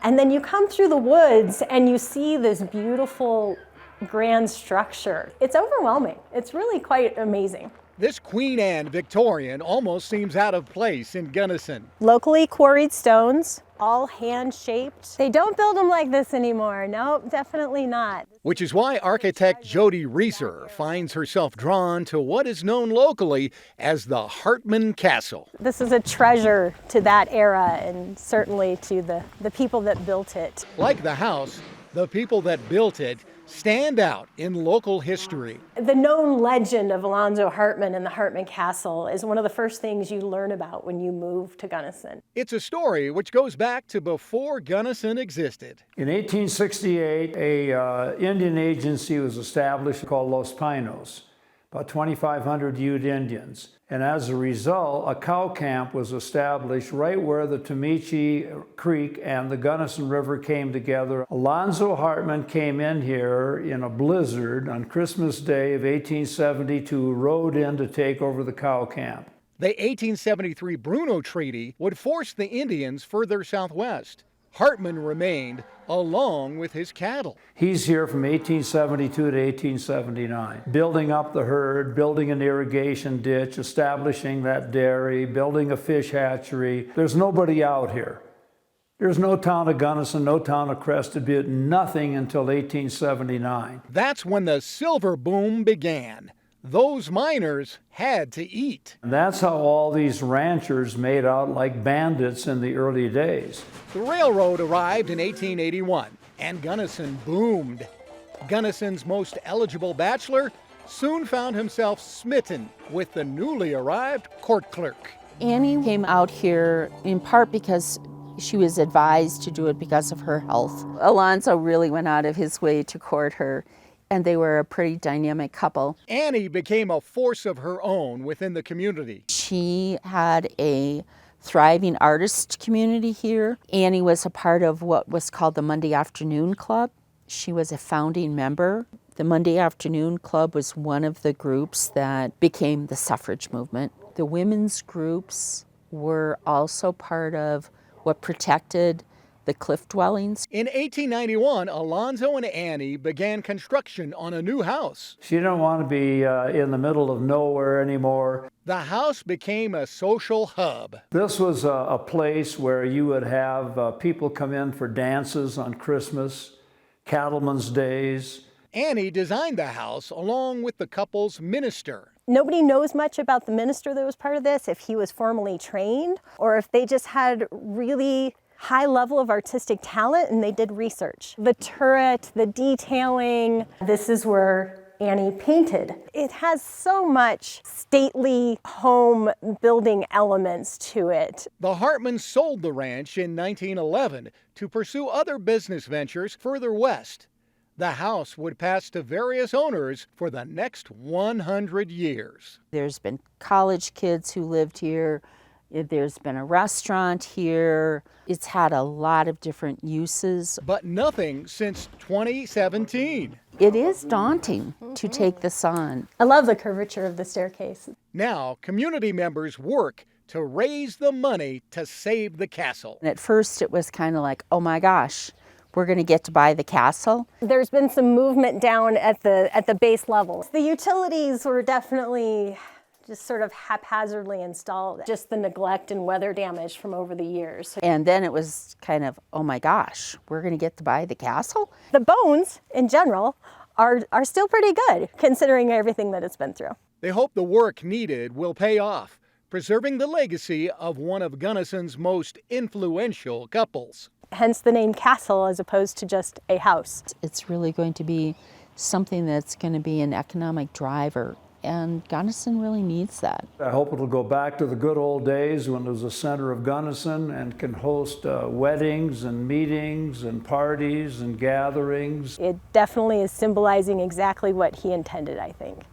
And then you come through the woods and you see this beautiful grand structure. It's overwhelming. It's really quite amazing. This Queen Anne Victorian almost seems out of place in Gunnison. Locally quarried stones, all hand-shaped. They don't build them like this anymore. No, definitely not. Which is why architect Jody Reeser finds herself drawn to what is known locally as the Hartman Castle. This is a treasure to that era and certainly to the people that built it. Like the house, the people that built it stand out in local history. The known legend of Alonzo Hartman and the Hartman Castle is one of the first things you learn about when you move to Gunnison. It's a story which goes back to before Gunnison existed. In 1868, an Indian agency was established called Los Pinos, about 2,500 Ute Indians. And as a result, a cow camp was established right where the Tomichi Creek and the Gunnison River came together. Alonzo Hartman came in here in a blizzard on Christmas Day of 1872, rode in to take over the cow camp. The 1873 Bruno Treaty would force the Indians further southwest. Hartman remained along with his cattle. He's here from 1872 to 1879, building up the herd, building an irrigation ditch, establishing that dairy, building a fish hatchery. There's nobody out here. There's no town of Gunnison, no town of Crested Butte, nothing until 1879. That's when the silver boom began. Those miners had to eat. And that's how all these ranchers made out like bandits in the early days. The railroad arrived in 1881, and Gunnison boomed. Gunnison's most eligible bachelor soon found himself smitten with the newly arrived court clerk. Annie came out here in part because she was advised to do it because of her health. Alonzo really went out of his way to court her, and they were a pretty dynamic couple. Annie became a force of her own within the community. She had a thriving artist community here. Annie was a part of what was called the Monday Afternoon Club. She was a founding member. The Monday Afternoon Club was one of the groups that became the suffrage movement. The women's groups were also part of what protected the cliff dwellings. In 1891, Alonzo and Annie began construction on a new house. She didn't want to be in the middle of nowhere anymore. The house became a social hub. This was a place where you would have people come in for dances on Christmas, Cattlemen's days. Annie designed the house along with the couple's minister. Nobody knows much about the minister that was part of this, if he was formally trained or if they just had really high level of artistic talent and they did research. The turret, the detailing, this is where Annie painted. It has so much stately home building elements to it. The Hartmans sold the ranch in 1911 to pursue other business ventures further west. The house would pass to various owners for the next 100 years. There's been college kids who lived here. There's been a restaurant here. It's had a lot of different uses. But nothing since 2017. It is daunting to take this on. I love the curvature of the staircase. Now, community members work to raise the money to save the castle. And at first it was kind of like, oh my gosh, we're going to get to buy the castle. There's been some movement down at the base level. The utilities were definitely just sort of haphazardly installed, just the neglect and weather damage from over the years. And then it was kind of, oh my gosh, we're going to get to buy the castle? The bones, in general, are still pretty good, considering everything that it's been through. They hope the work needed will pay off, preserving the legacy of one of Gunnison's most influential couples. Hence the name Castle as opposed to just a house. It's really going to be something that's going to be an economic driver. And Gunnison really needs that. I hope it'll go back to the good old days when it was the center of Gunnison and can host weddings and meetings and parties and gatherings. It definitely is symbolizing exactly what he intended, I think.